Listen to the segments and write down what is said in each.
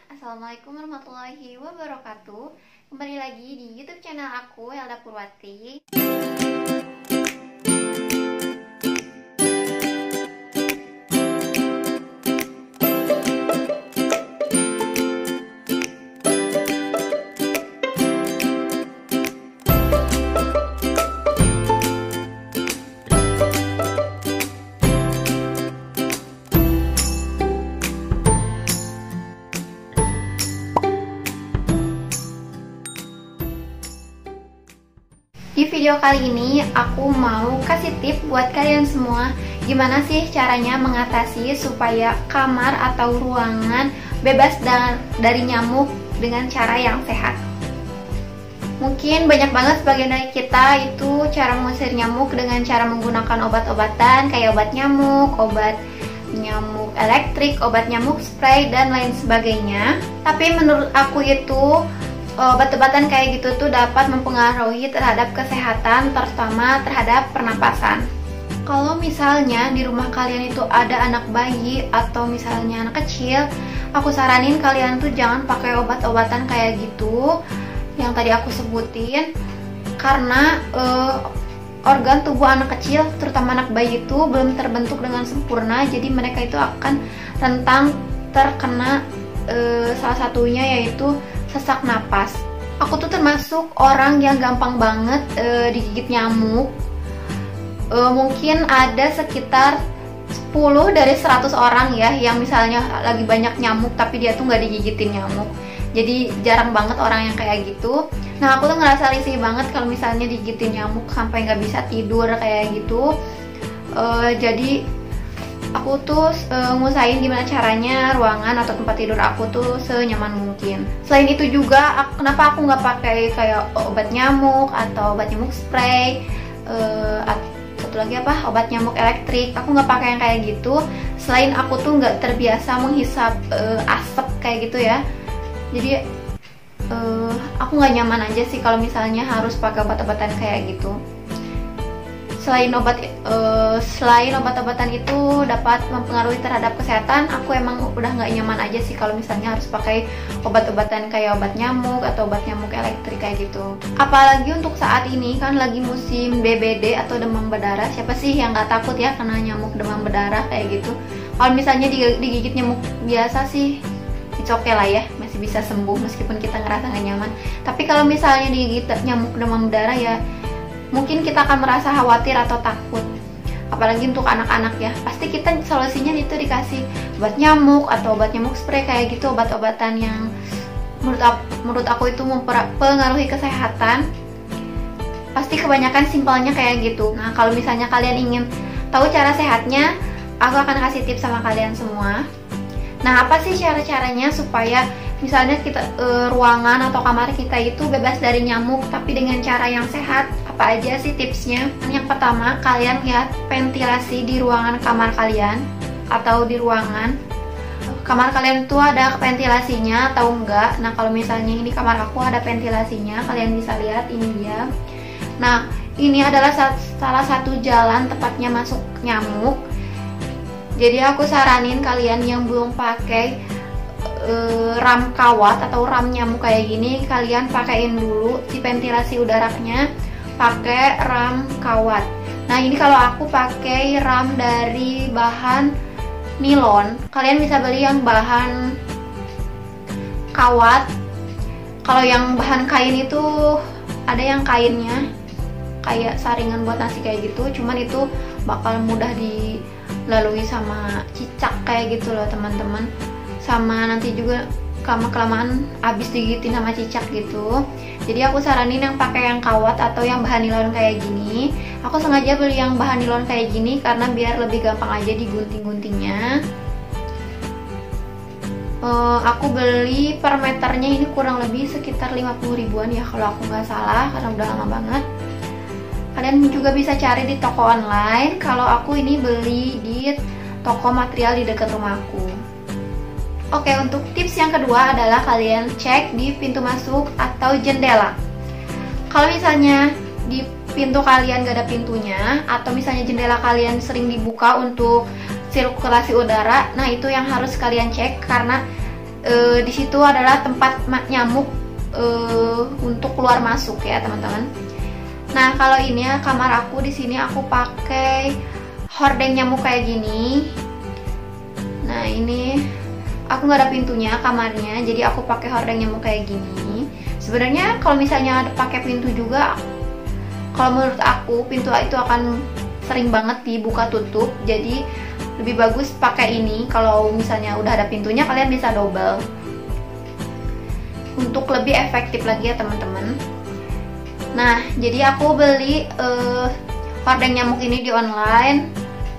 Assalamualaikum warahmatullahi wabarakatuh. Kembali lagi di YouTube channel aku, Elda Purwati. Di video kali ini aku mau kasih tips buat kalian semua gimana sih caranya mengatasi supaya kamar atau ruangan bebas dari nyamuk dengan cara yang sehat. Mungkin banyak banget sebagian dari kita itu cara mengusir nyamuk dengan cara menggunakan obat-obatan kayak obat nyamuk elektrik, obat nyamuk spray, dan lain sebagainya. Tapi menurut aku itu obat-obatan kayak gitu tuh dapat mempengaruhi terhadap kesehatan, terutama terhadap pernapasan. Kalau misalnya di rumah kalian itu ada anak bayi atau misalnya anak kecil, aku saranin kalian tuh jangan pakai obat-obatan kayak gitu yang tadi aku sebutin, karena organ tubuh anak kecil, terutama anak bayi itu belum terbentuk dengan sempurna, jadi mereka itu akan rentan terkena salah satunya yaitu sesak napas. Aku tuh termasuk orang yang gampang banget digigit nyamuk. Mungkin ada sekitar 10 dari 100 orang ya yang misalnya lagi banyak nyamuk tapi dia tuh nggak digigitin nyamuk. Jadi jarang banget orang yang kayak gitu. Nah, aku tuh ngerasa risih banget kalau misalnya digigitin nyamuk sampai nggak bisa tidur kayak gitu. Jadi aku tuh ngusahain gimana caranya ruangan atau tempat tidur aku tuh senyaman mungkin. Selain itu juga, kenapa aku nggak pakai kayak obat nyamuk atau obat nyamuk spray, satu lagi apa, obat nyamuk elektrik. Aku nggak pakai yang kayak gitu. Selain aku tuh nggak terbiasa menghisap asap kayak gitu ya. Jadi aku nggak nyaman aja sih kalau misalnya harus pakai obat-obatan kayak gitu. Selain obat-obatan itu dapat mempengaruhi terhadap kesehatan, aku emang udah nggak nyaman aja sih kalau misalnya harus pakai obat-obatan kayak obat nyamuk atau obat nyamuk elektrik kayak gitu. Apalagi untuk saat ini kan lagi musim DBD atau demam berdarah. Siapa sih yang nggak takut ya kena nyamuk demam berdarah kayak gitu? Kalau misalnya digigit nyamuk biasa sih it's okay lah ya, masih bisa sembuh meskipun kita ngerasa nggak nyaman. Tapi kalau misalnya digigit nyamuk demam berdarah ya mungkin kita akan merasa khawatir atau takut, apalagi untuk anak-anak ya. Pasti kita solusinya itu dikasih obat nyamuk atau obat nyamuk spray kayak gitu, obat-obatan yang menurut aku itu mempengaruhi kesehatan. Pasti kebanyakan simpelnya kayak gitu. Nah, kalau misalnya kalian ingin tahu cara sehatnya, aku akan kasih tips sama kalian semua. Nah, apa sih cara-caranya supaya misalnya kita ruangan atau kamar kita itu bebas dari nyamuk tapi dengan cara yang sehat? Apa aja sih tipsnya? Yang pertama, kalian lihat ventilasi di ruangan kamar kalian atau di ruangan kamar kalian itu ada ventilasinya atau enggak. Nah, kalau misalnya ini kamar aku ada ventilasinya, kalian bisa lihat ini dia. Nah, ini adalah salah satu jalan tepatnya masuk nyamuk. Jadi aku saranin kalian yang belum pakai ram kawat atau ram nyamuk kayak gini, kalian pakaiin dulu si ventilasi udaranya pakai ram kawat. Nah, ini kalau aku pakai ram dari bahan nilon. Kalian bisa beli yang bahan kawat. Kalau yang bahan kain itu ada yang kainnya kayak saringan buat nasi kayak gitu, cuman itu bakal mudah dilalui sama cicak kayak gitu loh teman-teman. Sama nanti juga kelamaan habis digigitin sama cicak gitu. Jadi aku saranin yang pakai yang kawat atau yang bahan nilon kayak gini. Aku sengaja beli yang bahan nilon kayak gini karena biar lebih gampang aja digunting-guntingnya. Aku beli per meternya ini kurang lebih sekitar 50 ribuan ya kalau aku nggak salah, karena udah lama banget. Kalian juga bisa cari di toko online. Kalau aku ini beli di toko material di dekat rumahku. Oke, untuk tips yang kedua adalah kalian cek di pintu masuk atau jendela. Kalau misalnya di pintu kalian gak ada pintunya, atau misalnya jendela kalian sering dibuka untuk sirkulasi udara, nah itu yang harus kalian cek karena di situ adalah tempat nyamuk untuk keluar masuk ya teman-teman. Nah kalau ini ya kamar aku, di sini aku pakai hordeng nyamuk kayak gini. Nah ini aku nggak ada pintunya kamarnya, jadi aku pakai hordeng nyamuk kayak gini. Sebenarnya kalau misalnya pakai pintu juga, kalau menurut aku pintu itu akan sering banget dibuka tutup, jadi lebih bagus pakai ini. Kalau misalnya udah ada pintunya, kalian bisa double untuk lebih efektif lagi ya teman-teman. Nah jadi aku beli hordeng nyamuk ini di online,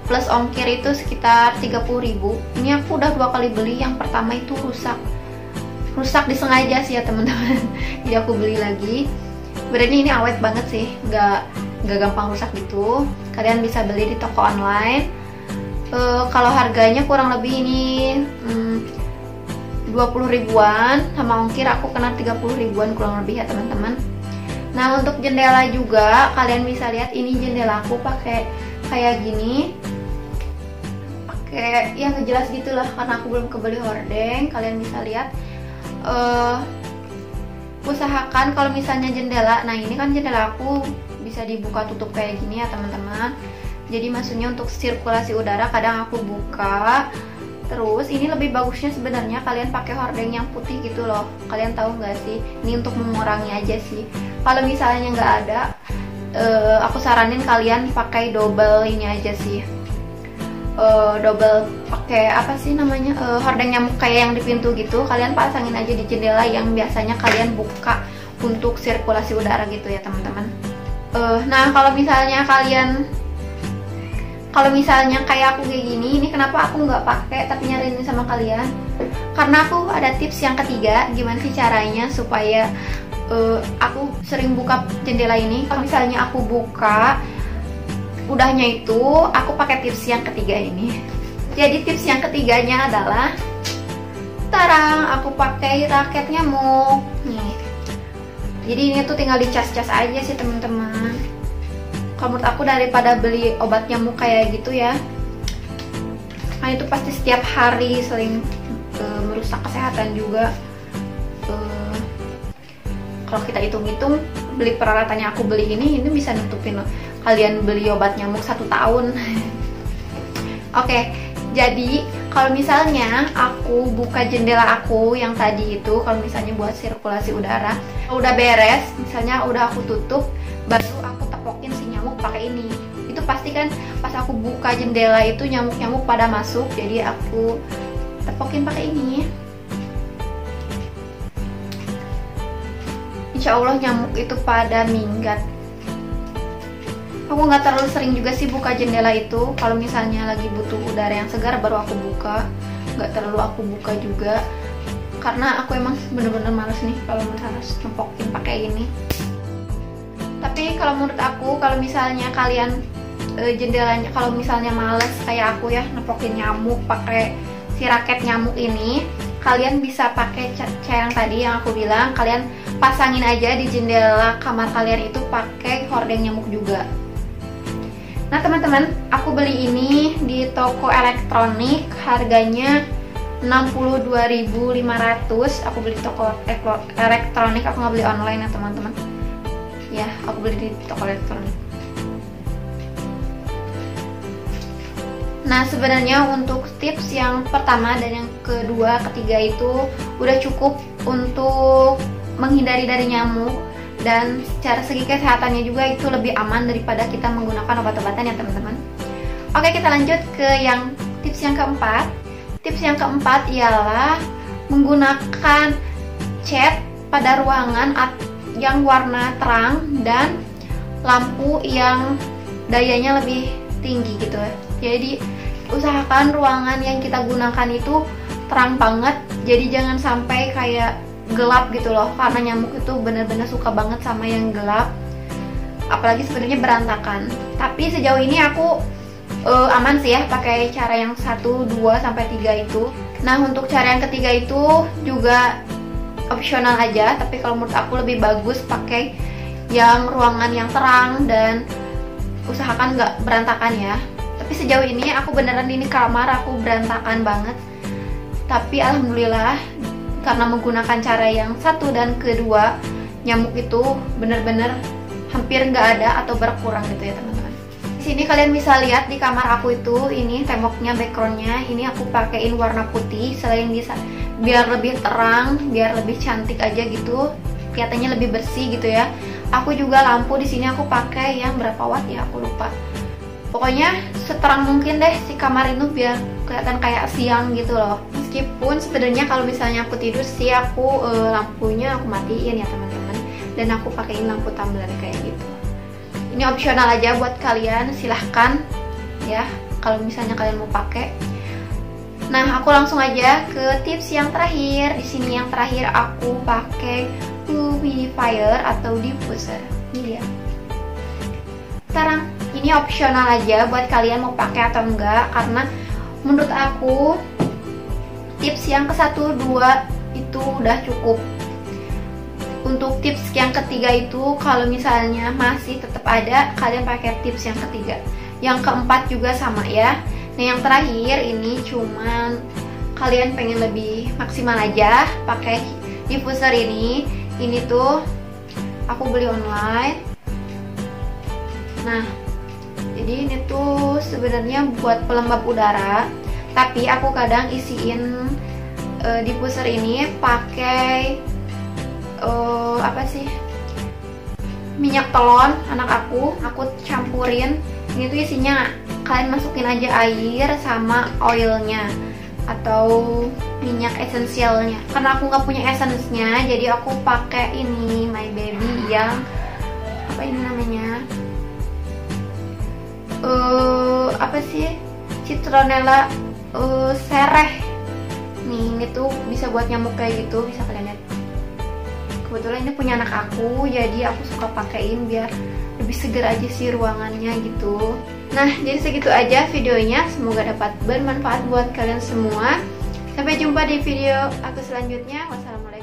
plus ongkir itu sekitar 30.000. Ini aku udah 2 kali beli. Yang pertama itu rusak disengaja sih ya teman-teman. Jadi aku beli lagi. Berarti ini awet banget sih, nggak gampang rusak gitu. Kalian bisa beli di toko online. Kalau harganya kurang lebih ini 20 ribuan, sama ongkir aku kena 30 ribuan kurang lebih ya teman-teman. Nah untuk jendela juga kalian bisa lihat, ini jendela aku pakai kayak gini, pakai yang jelas gitulah karena aku belum kebeli hordeng. Kalian bisa lihat, usahakan kalau misalnya jendela, nah ini kan jendela aku bisa dibuka tutup kayak gini ya teman-teman. Jadi maksudnya untuk sirkulasi udara kadang aku buka. Terus ini lebih bagusnya sebenarnya kalian pakai hordeng yang putih gitu loh. Kalian tahu nggak sih? Ini untuk mengurangi aja sih. Kalau misalnya nggak ada, aku saranin kalian pakai double ini aja sih. Double pakai apa sih namanya, hordeng nyamuk kayak yang di pintu gitu. Kalian pasangin aja di jendela yang biasanya kalian buka untuk sirkulasi udara gitu ya teman-teman. Nah kalau misalnya kayak aku kayak gini, ini kenapa aku nggak pakai tapi nyariin sama kalian? Karena aku ada tips yang ketiga, gimana sih caranya supaya aku sering buka jendela ini. Kalau misalnya aku buka udahnya itu, aku pakai tips yang ketiga ini. Jadi tips yang ketiganya adalah, tarang, aku pakai raket nyamuk nih. Jadi ini tuh tinggal dicas-cas aja sih teman-teman. Kalau menurut aku daripada beli obat nyamuk kayak gitu ya, nah itu pasti setiap hari sering merusak kesehatan juga. Kalau kita hitung-hitung, beli peralatannya aku beli ini bisa nutupin kalian beli obat nyamuk 1 tahun. Oke, jadi kalau misalnya aku buka jendela aku yang tadi itu, kalau misalnya buat sirkulasi udara, udah beres, misalnya udah aku tutup, baru aku tepokin si nyamuk pakai ini. Itu pasti kan pas aku buka jendela itu nyamuk-nyamuk pada masuk, jadi aku tepokin pakai ini. Insya Allah nyamuk itu pada minggat. Aku nggak terlalu sering juga sih buka jendela itu. Kalau misalnya lagi butuh udara yang segar baru aku buka. Nggak terlalu aku buka juga, karena aku emang bener-bener males nih kalau harus nempokin pakai ini. Tapi kalau menurut aku, kalau misalnya kalian jendelanya, kalau misalnya males kayak aku ya nempokin nyamuk pakai si raket nyamuk ini, kalian bisa pakai yang tadi yang aku bilang. Kalian pasangin aja di jendela kamar kalian itu pakai hordeng nyamuk juga. Nah teman-teman, aku beli ini di toko elektronik, harganya 62.500. Aku beli di toko elektronik, aku nggak beli online ya teman-teman. Ya, aku beli di toko elektronik. Nah sebenarnya untuk tips yang pertama dan yang kedua, ketiga itu udah cukup untuk menghindari dari nyamuk, dan secara segi kesehatannya juga itu lebih aman daripada kita menggunakan obat-obatan ya teman-teman. Oke, kita lanjut ke yang tips yang keempat. Tips yang keempat ialah menggunakan cat pada ruangan yang warna terang dan lampu yang dayanya lebih tinggi gitu ya. Jadi usahakan ruangan yang kita gunakan itu terang banget, jadi jangan sampai kayak gelap gitu loh, karena nyamuk itu bener-bener suka banget sama yang gelap, apalagi sebenarnya berantakan. Tapi sejauh ini aku aman sih ya pakai cara yang 1, 2, sampai 3 itu. Nah untuk cara yang ketiga itu juga opsional aja, tapi kalau menurut aku lebih bagus pakai yang ruangan yang terang dan usahakan nggak berantakan ya. Tapi sejauh ini aku beneran ini kamar aku berantakan banget, tapi alhamdulillah karena menggunakan cara yang satu dan kedua, nyamuk itu bener-bener hampir nggak ada atau berkurang gitu ya teman-teman. Di sini kalian bisa lihat di kamar aku itu, ini temboknya, backgroundnya ini aku pakein warna putih selain bisa biar lebih terang, biar lebih cantik aja gitu, kelihatannya lebih bersih gitu ya. Aku juga lampu di sini aku pakai yang berapa watt ya aku lupa. Pokoknya seterang mungkin deh si kamar itu biar kelihatan kayak siang gitu loh. Meskipun sebenarnya kalau misalnya aku tidur sih aku lampunya aku matiin ya teman-teman, dan aku pakein lampu tumbler kayak gitu. Ini opsional aja buat kalian, silahkan ya kalau misalnya kalian mau pakai. Nah, aku langsung aja ke tips yang terakhir. Di sini yang terakhir aku pakai humidifier atau diffuser. Ini dia. Sekarang ini opsional aja buat kalian mau pakai atau enggak, karena menurut aku tips yang ke-1, 2 itu udah cukup. Untuk tips yang ketiga itu kalau misalnya masih tetap ada, kalian pakai tips yang ketiga. Yang keempat juga sama ya. Nah, yang terakhir ini cuman kalian pengen lebih maksimal aja pakai diffuser ini. Ini tuh aku beli online. Nah, jadi ini tuh sebenarnya buat pelembab udara, tapi aku kadang isiin diffuser ini pakai apa sih, minyak telon anak aku campurin. Ini tuh isinya kalian masukin aja air sama oilnya atau minyak esensialnya. Karena aku nggak punya essence-nya, jadi aku pakai ini My Baby yang apa ini namanya, apa sih, citronella sereh. Nih, ini tuh bisa buat nyamuk kayak gitu, bisa kalian lihat. Kebetulan ini punya anak aku, jadi aku suka pakein biar lebih seger aja sih ruangannya gitu. Nah, jadi segitu aja videonya. Semoga dapat bermanfaat buat kalian semua. Sampai jumpa di video aku selanjutnya. Wassalamualaikum.